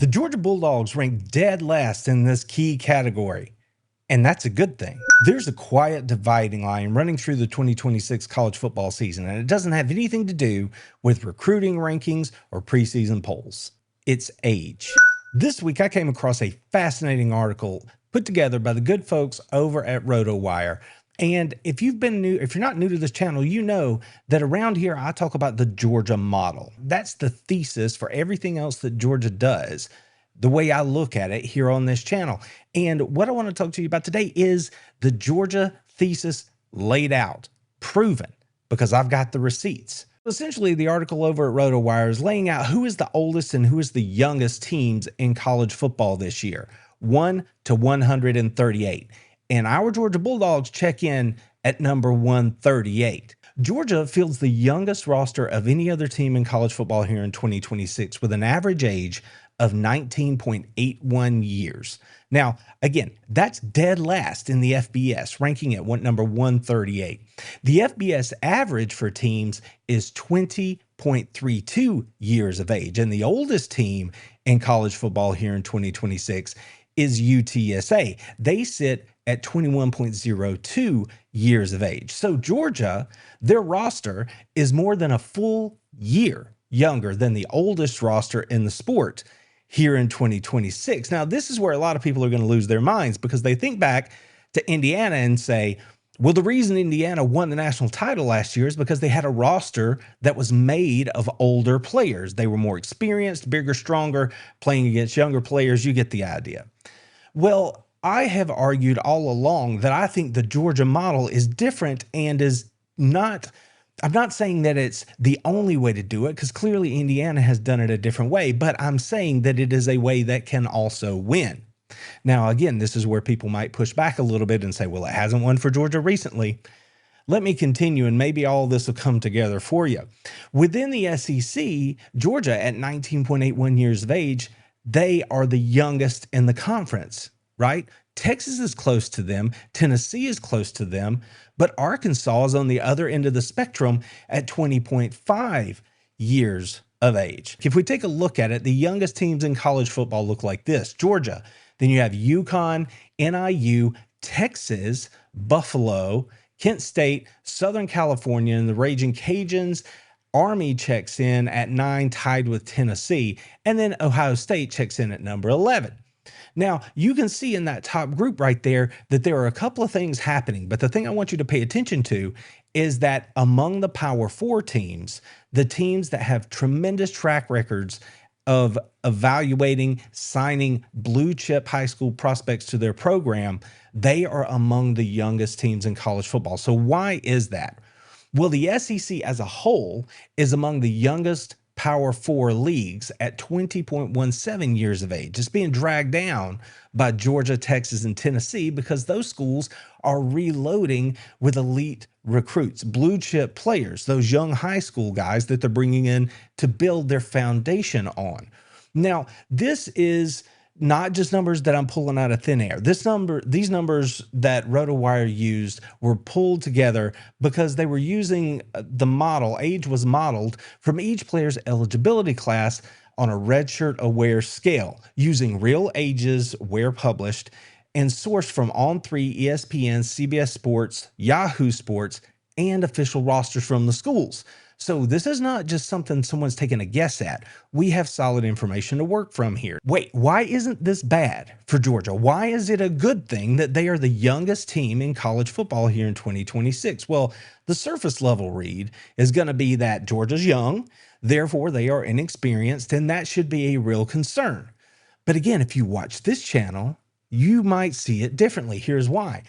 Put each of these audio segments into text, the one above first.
The Georgia Bulldogs rank dead last in this key category, and that's a good thing. There's a quiet dividing line running through the 2026 college football season, and it doesn't have anything to do with recruiting rankings or preseason polls. It's age. This week, I came across a fascinating article put together by the good folks over at RotoWire. And if you're not new to this channel, you know that around here, I talk about the Georgia model. That's the thesis for everything else that Georgia does, the way I look at it here on this channel. And what I want to talk to you about today is the Georgia thesis laid out, proven, because I've got the receipts. Essentially, the article over at RotoWire is laying out who is the oldest and who is the youngest teams in college football this year, 1 to 138. And our Georgia Bulldogs check in at number 138. Georgia fields the youngest roster of any other team in college football here in 2026 with an average age of 19.81 years. Now, again, that's dead last in the FBS, ranking at number 138. The FBS average for teams is 20.32 years of age, and the oldest team in college football here in 2026 is UTSA. They sit at 21.02 years of age. So Georgia, their roster is more than a full year younger than the oldest roster in the sport here in 2026. Now, this is where a lot of people are going to lose their minds because they think back to Indiana and say, well, the reason Indiana won the national title last year is because they had a roster that was made of older players. They were more experienced, bigger, stronger, playing against younger players. You get the idea. Well, I have argued all along that I think the Georgia model is different and is not, I'm not saying that it's the only way to do it because clearly Indiana has done it a different way, but I'm saying that it is a way that can also win. Now, again, this is where people might push back a little bit and say, well, it hasn't won for Georgia recently. Let me continue and maybe all this will come together for you. Within the SEC, Georgia at 19.81 years of age, they are the youngest in the conference, right? Texas is close to them. Tennessee is close to them, but Arkansas is on the other end of the spectrum at 20.5 years of age. If we take a look at it, the youngest teams in college football look like this: Georgia, then you have UConn, NIU, Texas, Buffalo, Kent State, Southern California, and the Raging Cajuns. Army checks in at 9, tied with Tennessee, and then Ohio State checks in at number 11. Now, you can see in that top group right there that there are a couple of things happening, but the thing I want you to pay attention to is that among the Power 4 teams, the teams that have tremendous track records of evaluating, signing blue chip high school prospects to their program, they are among the youngest teams in college football. So why is that? Well, the SEC as a whole is among the youngest Power 4 leagues at 20.17 years of age. It's being dragged down by Georgia, Texas, and Tennessee because those schools are reloading with elite recruits, blue chip players, those young high school guys that they're bringing in to build their foundation on. Now, this is not just numbers that I'm pulling out of thin air. These numbers that RotoWire used were pulled together because they were using the model. Age was modeled from each player's eligibility class on a redshirt aware scale using real ages where published and sourced from On3, ESPN, CBS Sports, Yahoo Sports, and official rosters from the schools. So this is not just something someone's taking a guess at. We have solid information to work from here. Wait, why isn't this bad for Georgia? Why is it a good thing that they are the youngest team in college football here in 2026? Well, the surface level read is going to be that Georgia's young, therefore they are inexperienced, and that should be a real concern. But again, if you watch this channel, you might see it differently. Here's why.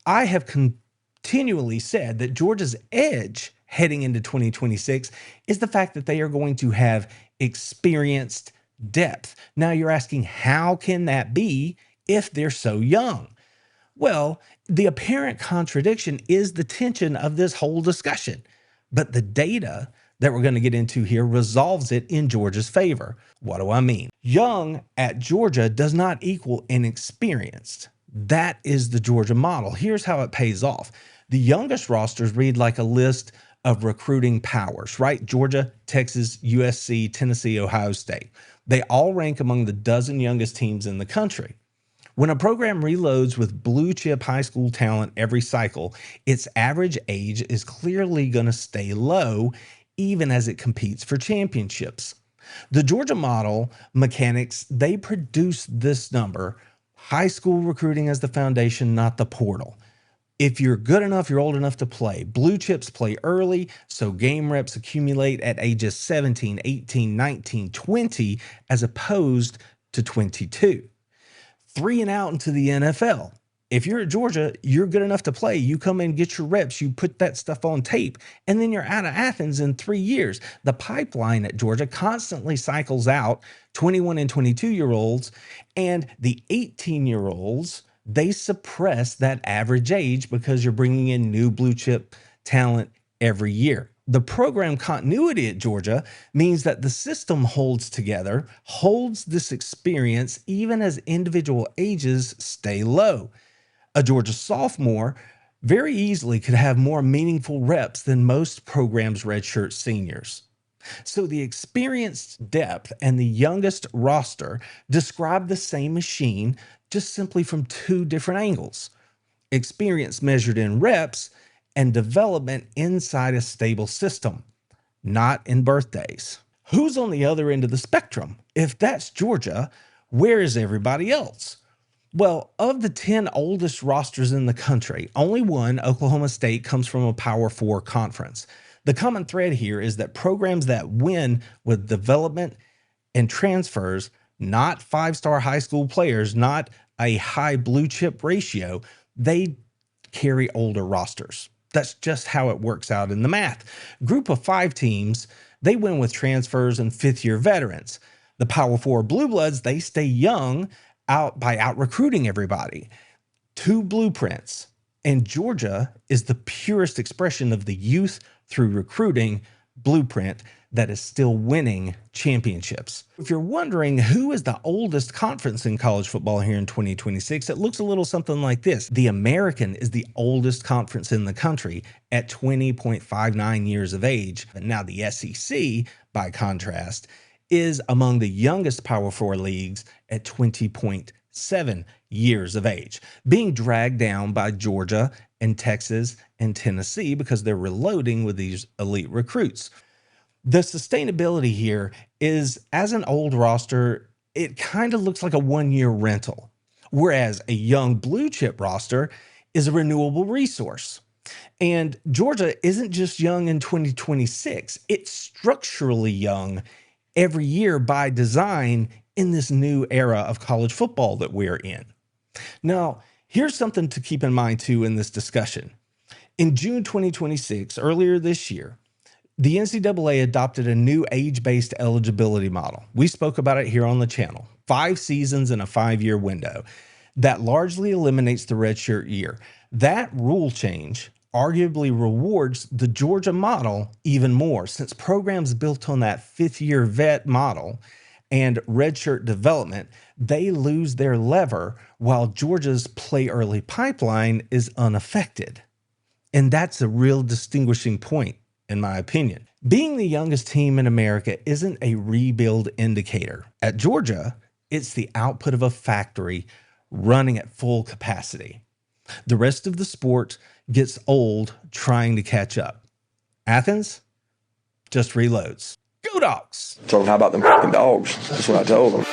I have continually said that Georgia's edge heading into 2026 is the fact that they are going to have experienced depth. Now you're asking, how can that be if they're so young? Well, the apparent contradiction is the tension of this whole discussion, but the data that we're going to get into here resolves it in Georgia's favor. What do I mean? Young at Georgia does not equal inexperienced. That is the Georgia model. Here's how it pays off. The youngest rosters read like a list of recruiting powers, right? Georgia, Texas, USC, Tennessee, Ohio State. They all rank among the dozen youngest teams in the country. When a program reloads with blue chip high school talent every cycle, its average age is clearly going to stay low, even as it competes for championships. The Georgia model mechanics, they produce this number: high school recruiting as the foundation, not the portal. If you're good enough, you're old enough to play. Blue chips play early, so game reps accumulate at ages 17, 18, 19, 20, as opposed to 22. 3 and out into the NFL. If you're at Georgia, you're good enough to play. You come in, get your reps, you put that stuff on tape, and then you're out of Athens in 3 years. The pipeline at Georgia constantly cycles out 21 and 22-year-olds, and the 18-year-olds, they suppress that average age because you're bringing in new blue chip talent every year. The program continuity at Georgia means that the system holds together, holds this experience even as individual ages stay low. A Georgia sophomore very easily could have more meaningful reps than most programs' redshirt seniors. So the experienced depth and the youngest roster describe the same machine, just simply from two different angles. Experience measured in reps and development inside a stable system, not in birthdays. Who's on the other end of the spectrum? If that's Georgia, where is everybody else? Well, of the 10 oldest rosters in the country, only one, Oklahoma State, comes from a Power 4 conference. The common thread here is that programs that win with development and transfers, not five-star high school players, not a high blue chip ratio, they carry older rosters. That's just how it works out in the math. Group of 5 teams, they win with transfers and fifth-year veterans. The Power 4 Blue Bloods, they stay young out recruiting everybody. 2 blueprints. And Georgia is the purest expression of the youth through recruiting blueprint that is still winning championships. If you're wondering who is the oldest conference in college football here in 2026, it looks a little something like this. The American is the oldest conference in the country at 20.59 years of age. And now the SEC, by contrast, is among the youngest Power 4 leagues at 20.7 years of age, being dragged down by Georgia and Texas and Tennessee because they're reloading with these elite recruits. The sustainability here is, as an old roster, it kind of looks like a one-year rental, whereas a young blue chip roster is a renewable resource. And Georgia isn't just young in 2026, it's structurally young every year by design in this new era of college football that we're in. Now, here's something to keep in mind too in this discussion. In June 2026, earlier this year, the NCAA adopted a new age-based eligibility model. We spoke about it here on the channel. 5 seasons in a 5-year window that largely eliminates the redshirt year. That rule change arguably rewards the Georgia model even more, since programs built on that 5th-year vet model and redshirt development, they lose their lever while Georgia's play early pipeline is unaffected. And that's a real distinguishing point, in my opinion. Being the youngest team in America isn't a rebuild indicator. At Georgia, it's the output of a factory running at full capacity. The rest of the sport gets old trying to catch up. Athens just reloads. Go Dogs! Told them, how about them fucking dogs? That's what I told them.